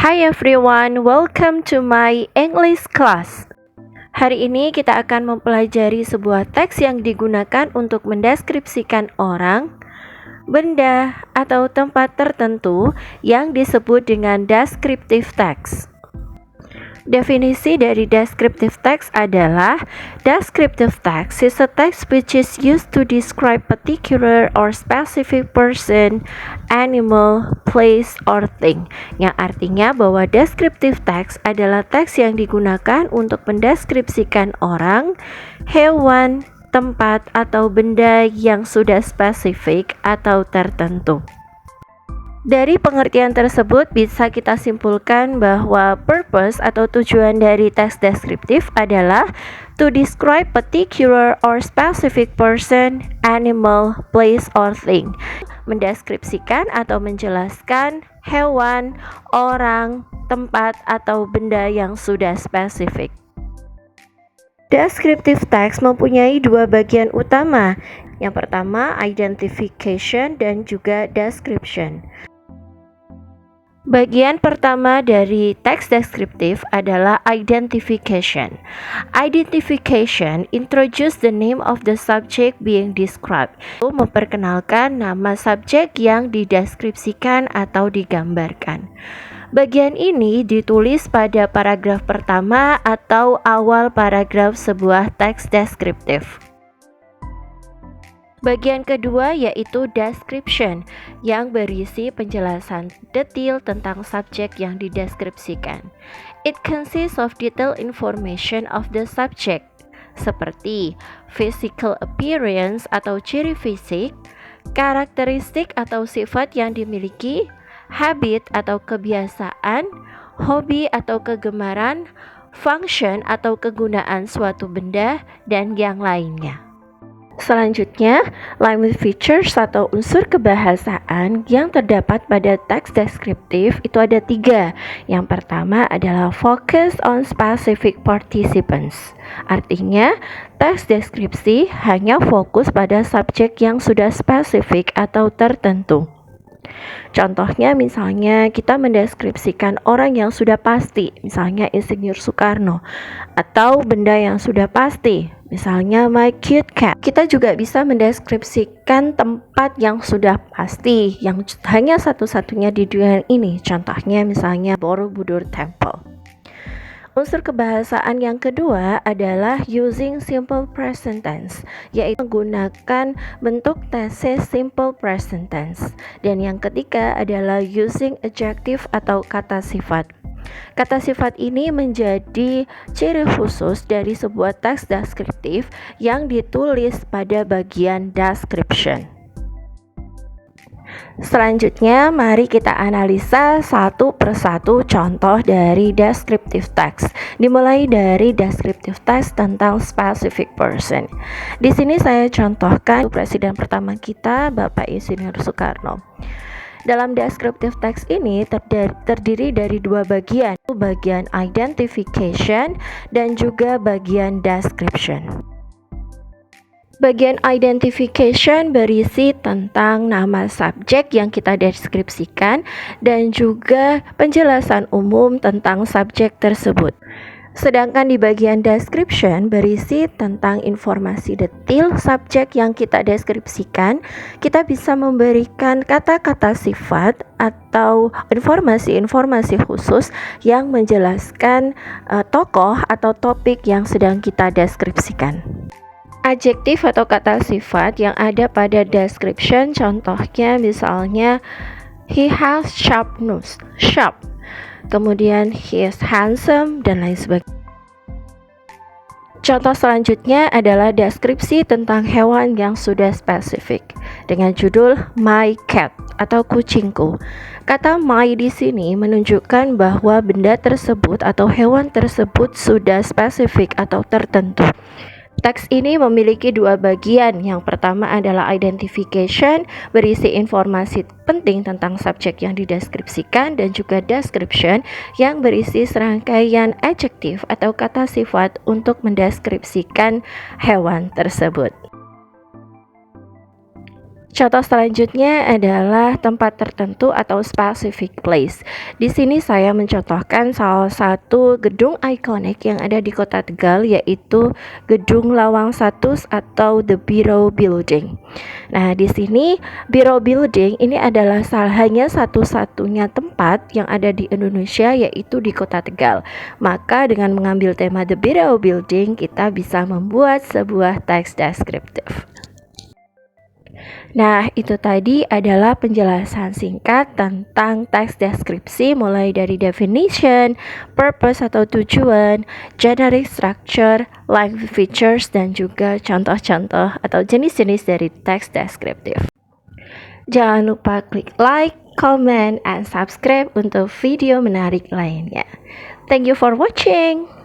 Hi everyone, welcome to my English class. Hari ini kita akan mempelajari sebuah teks yang digunakan untuk mendeskripsikan orang, benda, atau tempat tertentu yang disebut dengan descriptive text. Definisi dari descriptive text adalah descriptive text is a text which is used to describe particular or specific person, animal, place, or thing. Yang artinya bahwa descriptive text adalah teks yang digunakan untuk mendeskripsikan orang, hewan, tempat, atau benda yang sudah spesifik atau tertentu. Dari pengertian tersebut bisa kita simpulkan bahwa purpose atau tujuan dari teks deskriptif adalah to describe particular or specific person, animal, place, or thing. Mendeskripsikan atau menjelaskan hewan, orang, tempat, atau benda yang sudah spesifik. Descriptive text mempunyai dua bagian utama. Yang pertama, identification dan juga description. Bagian pertama dari teks deskriptif adalah identification. Identification introduce the name of the subject being described. Memperkenalkan nama subjek yang dideskripsikan atau digambarkan. Bagian ini ditulis pada paragraf pertama atau awal paragraf sebuah teks deskriptif. Bagian kedua yaitu description yang berisi penjelasan detail tentang subjek yang dideskripsikan. It consists of detailed information of the subject seperti physical appearance atau ciri fisik, karakteristik atau sifat yang dimiliki, habit atau kebiasaan, hobi atau kegemaran, function atau kegunaan suatu benda, dan yang lainnya. Selanjutnya, language features atau unsur kebahasaan yang terdapat pada teks deskriptif itu ada 3. Yang pertama adalah focus on specific participants. Artinya, teks deskripsi hanya fokus pada subjek yang sudah spesifik atau tertentu. Contohnya misalnya kita mendeskripsikan orang yang sudah pasti, misalnya Insinyur Soekarno, atau benda yang sudah pasti, misalnya my cute cat. Kita juga bisa mendeskripsikan tempat yang sudah pasti, yang hanya satu-satunya di dunia ini, contohnya misalnya Borobudur Temple. Unsur kebahasaan yang kedua adalah using simple present tense, yaitu menggunakan bentuk tesis simple present tense. Dan yang ketiga adalah using adjective atau kata sifat. Kata sifat ini menjadi ciri khusus dari sebuah teks deskriptif yang ditulis pada bagian description. Selanjutnya, mari kita analisa satu persatu contoh dari descriptive text. Dimulai dari descriptive text tentang specific person. Di sini saya contohkan presiden pertama kita, Bapak Insinyur Soekarno. Dalam descriptive text ini terdiri dari dua bagian, bagian identification dan juga bagian description. Bagian identification berisi tentang nama subjek yang kita deskripsikan dan juga penjelasan umum tentang subjek tersebut. Sedangkan di bagian description berisi tentang informasi detail subjek yang kita deskripsikan. Kita bisa memberikan kata-kata sifat atau informasi-informasi khusus yang menjelaskan tokoh atau topik yang sedang kita deskripsikan. Adjektif atau kata sifat yang ada pada description, contohnya misalnya he has sharp nose, sharp. Kemudian he is handsome dan lain sebagainya. Contoh selanjutnya adalah deskripsi tentang hewan yang sudah spesifik dengan judul my cat atau kucingku. Kata my di sini menunjukkan bahwa benda tersebut atau hewan tersebut sudah spesifik atau tertentu. Teks ini memiliki dua bagian. Yang pertama adalah identification, berisi informasi penting tentang subjek yang dideskripsikan, dan juga description yang berisi serangkaian adjektif atau kata sifat untuk mendeskripsikan hewan tersebut. Contoh selanjutnya adalah tempat tertentu atau specific place. Di sini saya mencontohkan salah satu gedung ikonik yang ada di Kota Tegal, yaitu Gedung Lawang Satus atau The Biro Building. Nah, di sini Biro Building ini adalah hanya satu-satunya tempat yang ada di Indonesia, yaitu di Kota Tegal. Maka dengan mengambil tema The Biro Building, kita bisa membuat sebuah teks deskriptif. Nah, itu tadi adalah penjelasan singkat tentang teks deskripsi mulai dari definition, purpose atau tujuan, generic structure, language features, dan juga contoh-contoh atau jenis-jenis dari teks deskriptif. Jangan lupa klik like, comment, and subscribe untuk video menarik lainnya. Thank you for watching.